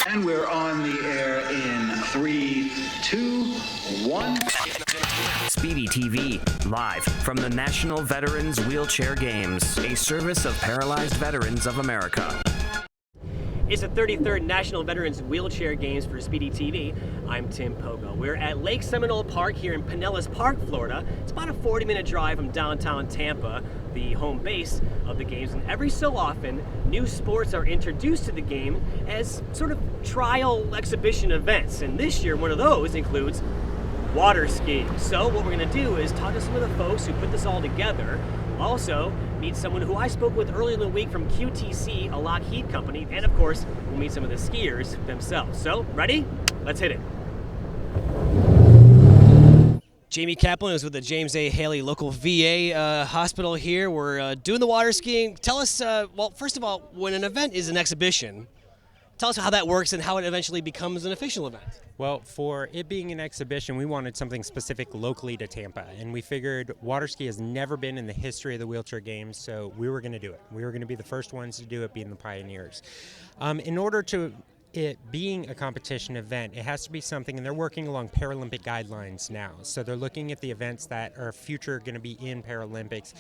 And we're on the air in 3, 2, 1. Speedy TV, live from the National Veterans Wheelchair Games, a service of Paralyzed Veterans of America. It's the 33rd National Veterans Wheelchair Games for Speedy TV. I'm Tim Pogo. We're at Lake Seminole Park here in Pinellas Park, Florida. It's about a 40-minute drive from downtown Tampa, the home base of the games. And every so often, new sports are introduced to the game as sort of trial exhibition events. And this year, one of those includes water skiing. So what we're going to do is talk to some of the folks who put this all together. Also, meet someone who I spoke with earlier in the week from QTC, a Lockheed company, and of course, we'll meet some of the skiers themselves. So, ready? Let's hit it. Jamie Kaplan is with the James A. Haley local VA hospital here. We're doing the water skiing. Tell us, well, first of all, when an event is an exhibition, tell us how that works and how it eventually becomes an official event. Well, for it being an exhibition, we wanted something specific locally to Tampa, and we figured water ski has never been in the history of the wheelchair games, so we were going to do it. We were going to be the first ones to do it, being the pioneers. In order to it being a competition event, it has to be something, and they're working along Paralympic guidelines now, so they're looking at the events that are future going to be in Paralympics.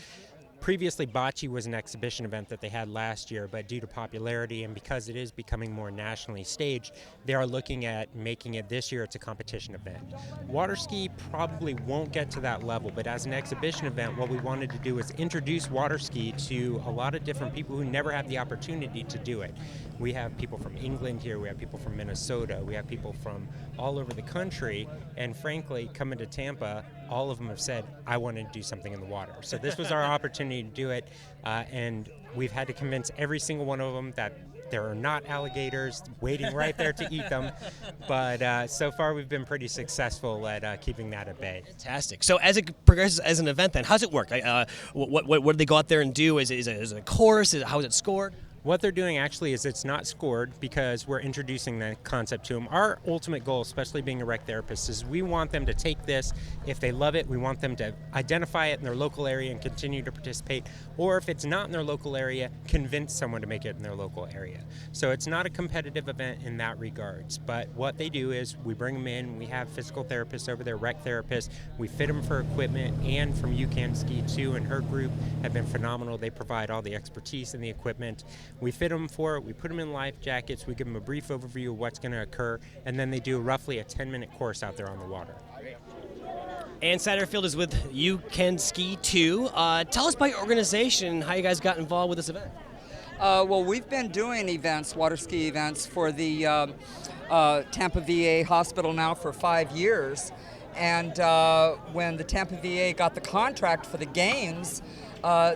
Previously, bocce was an exhibition event that they had last year, but due to popularity and because it is becoming more nationally staged, they are looking at making it this year it's a competition event. Water ski probably won't get to that level, but as an exhibition event, what we wanted to do is introduce water ski to a lot of different people who never have the opportunity to do it. We have people from England here, we have people from Minnesota, we have people from all over the country, and frankly, coming to Tampa, all of them have said, I want to do something in the water. So this was our opportunity to do it, and we've had to convince every single one of them that there are not alligators waiting right there to eat them, but so far we've been pretty successful at keeping that at bay. Fantastic. So as it progresses as an event then, how's it work? What do they go out there and do? Is it a course? How is it scored? What they're doing actually is it's not scored because we're introducing that concept to them. Our ultimate goal, especially being a rec therapist, is we want them to take this. If they love it, we want them to identify it in their local area and continue to participate. Or if it's not in their local area, convince someone to make it in their local area. So it's not a competitive event in that regards. But what they do is we bring them in. We have physical therapists over there, rec therapists. We fit them for equipment. Ann from You Can Ski Too and her group have been phenomenal. They provide all the expertise and the equipment. We fit them for it, we put them in life jackets, we give them a brief overview of what's going to occur, and then they do roughly a 10-minute course out there on the water. Ann Satterfield is with You Can Ski Too. Tell us about your organization, how you guys got involved with this event. Well, we've been doing events, water ski events, for the Tampa VA hospital now for 5 years. And when the Tampa VA got the contract for the games,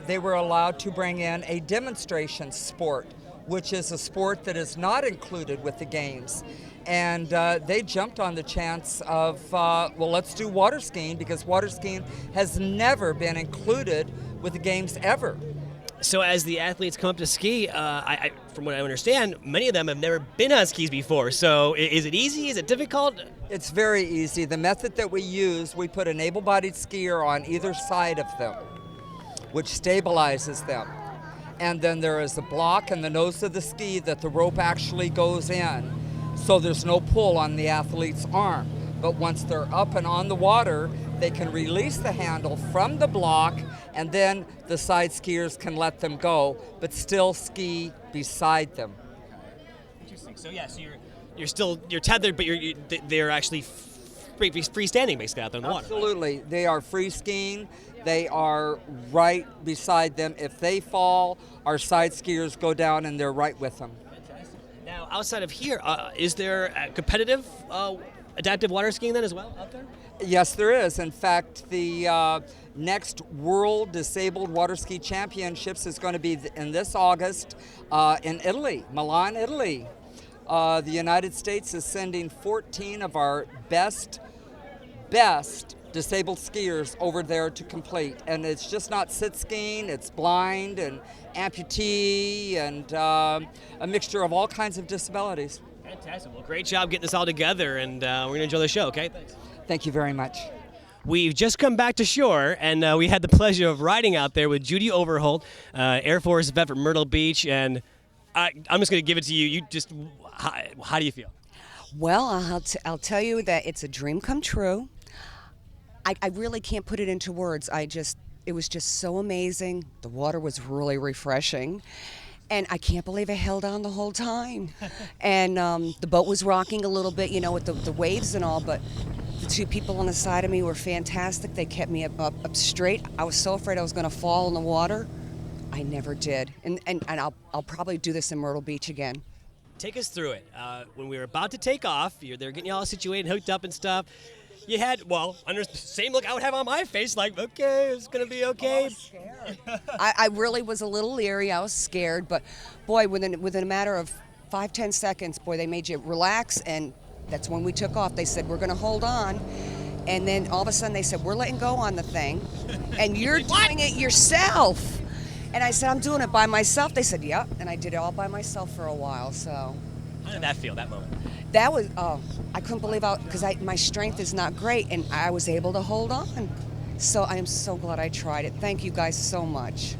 they were allowed to bring in a demonstration sport, which is a sport that is not included with the games. And they jumped on the chance of, well, let's do water skiing, because water skiing has never been included with the games ever. So as the athletes come up to ski, from what I understand, many of them have never been on skis before. So is it easy? Is it difficult? It's very easy. The method that we use, we put an able-bodied skier on either side of them, which stabilizes them. And then there is a block in the nose of the ski that the rope actually goes in, so there's no pull on the athlete's arm. But once they're up and on the water, they can release the handle from the block, and then the side skiers can let them go, but still ski beside them. Interesting. So yeah, so you're tethered, but they're actually freestanding basically out there in the water. Absolutely. They are free skiing. They are right beside them. If they fall, our side skiers go down and they're right with them. Fantastic. Now, outside of here, is there competitive adaptive water skiing then as well out there? Yes, there is. In fact, the next World Disabled Water Ski Championships is going to be in this August in Italy, Milan, Italy. The United States is sending 14 of our best disabled skiers over there to complete. And it's just not sit skiing, it's blind and amputee and a mixture of all kinds of disabilities. Fantastic. Well, great job getting this all together, and we're going to enjoy the show, okay? Thanks. Thank you very much. We've just come back to shore, and we had the pleasure of riding out there with Judy Overholt, Air Force vet from Myrtle Beach, and I'm just going to give it to you. You just, how do you feel? Well, I'll tell you that it's a dream come true. I really can't put it into words. It was just so amazing. The water was really refreshing. And I can't believe I held on the whole time. And the boat was rocking a little bit, with the waves and all, but the two people on the side of me were fantastic. They kept me up straight. I was so afraid I was going to fall in the water. I never did. And I'll probably do this in Myrtle Beach again. Take us through it. When we were about to take off, they're getting you all situated, hooked up and stuff. You had, under the same look I would have on my face, like, okay, it's going to be okay. I was scared. I really was a little leery. I was scared. But, boy, within a matter of 5-10 seconds, boy, they made you relax. And that's when we took off. They said, we're going to hold on. And then all of a sudden they said, we're letting go on the thing. And you're doing it yourself. And I said, I'm doing it by myself. They said, yep. And I did it all by myself for a while. So how did that feel, that moment? That was, I couldn't believe because my strength is not great, and I was able to hold on. So I am so glad I tried it. Thank you guys so much.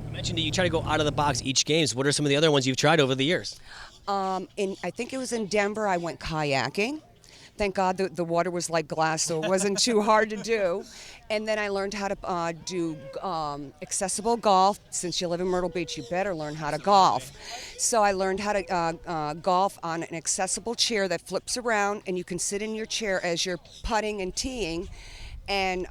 You mentioned that you try to go out of the box each game. So what are some of the other ones you've tried over the years? I think it was in Denver, I went kayaking. Thank God the water was like glass, so it wasn't too hard to do. And then I learned how to do accessible golf. Since you live in Myrtle Beach, you better learn how to golf. So I learned how to golf on an accessible chair that flips around, and you can sit in your chair as you're putting and teeing. And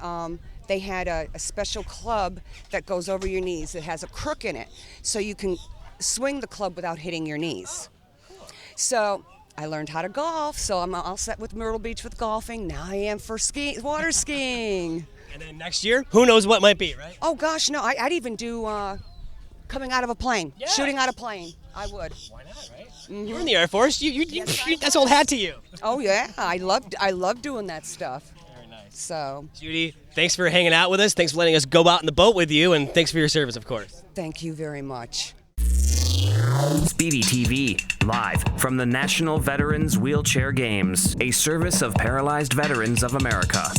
they had a special club that goes over your knees. It has a crook in it, so you can swing the club without hitting your knees. So I learned how to golf, so I'm all set with Myrtle Beach with golfing. Now I am for water skiing. And then next year, who knows what might be, right? Oh gosh, no, I'd even do coming out of a plane, shooting out a plane. I would. Why not, right? Mm-hmm. You're in the Air Force. That's old hat to you. Oh yeah, I love doing that stuff. Very nice. So, Judy, thanks for hanging out with us. Thanks for letting us go out in the boat with you, and thanks for your service, of course. thank you very much. Speedy TV, live from the National Veterans Wheelchair Games, a service of Paralyzed Veterans of America.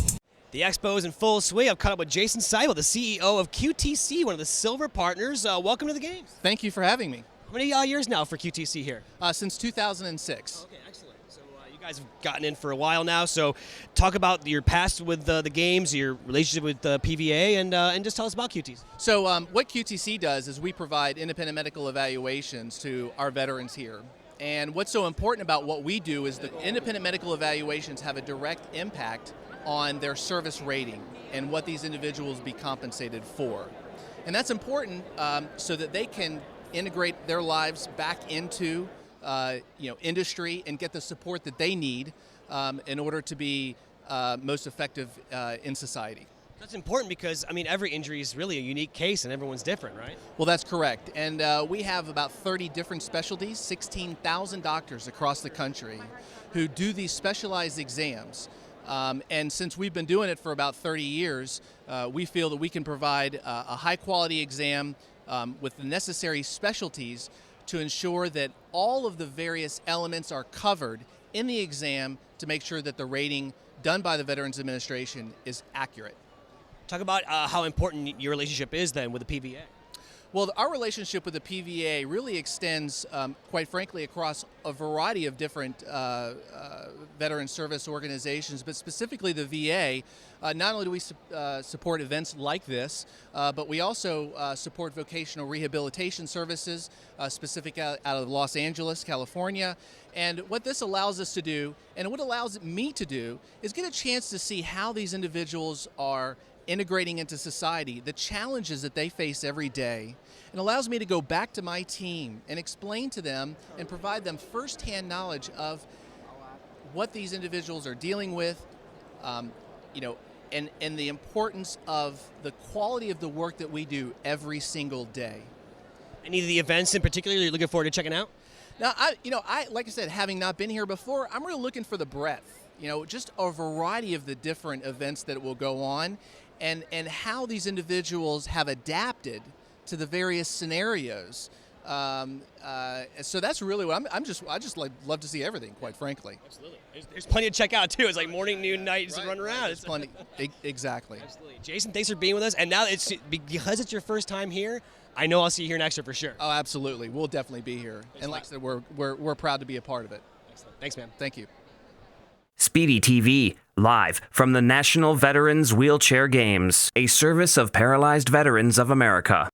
The expo is in full swing. I've caught up with Jason Seitler, the CEO of QTC, one of the silver partners. Welcome to the games. Thank you for having me. How many years now for QTC here? Since 2006. Okay, excellent. So you guys have gotten in for a while now. So talk about your past with the games, your relationship with PVA, and just tell us about QTC. So what QTC does is we provide independent medical evaluations to our veterans here. And what's so important about what we do is the independent medical evaluations have a direct impact on their service rating and what these individuals be compensated for. And that's important so that they can integrate their lives back into industry and get the support that they need in order to be most effective in society. That's important because, every injury is really a unique case and everyone's different, right? Well, that's correct. And we have about 30 different specialties, 16,000 doctors across the country who do these specialized exams. And since we've been doing it for about 30 years, we feel that we can provide a high-quality exam with the necessary specialties to ensure that all of the various elements are covered in the exam to make sure that the rating done by the Veterans Administration is accurate. Talk about how important your relationship is then with the PVA. Well, our relationship with the PVA really extends, quite frankly, across a variety of different veteran service organizations, but specifically the VA. Not only do we support events like this, but we also support vocational rehabilitation services, specific out of Los Angeles, California. And what this allows us to do, and what allows me to do, is get a chance to see how these individuals are integrating into society, the challenges that they face every day. It allows me to go back to my team and explain to them and provide them firsthand knowledge of what these individuals are dealing with, and the importance of the quality of the work that we do every single day. Any of the events in particular you're looking forward to checking out? Now, like I said, having not been here before, I'm really looking for the breadth. Just a variety of the different events that will go on, and how these individuals have adapted to the various scenarios So that's really what I just love to see everything, quite frankly. Absolutely. There's plenty to check out too. It's like morning, noon, night, just run around. It's plenty. Exactly. Absolutely. Jason, thanks for being with us. And now because it's your first time here, I know I'll see you here next year for sure. Oh, absolutely. We'll definitely be here. And like I said, we're proud to be a part of it. Excellent. Thanks, man. Thank you. Speedy TV, live from the National Veterans Wheelchair Games, a service of Paralyzed Veterans of America.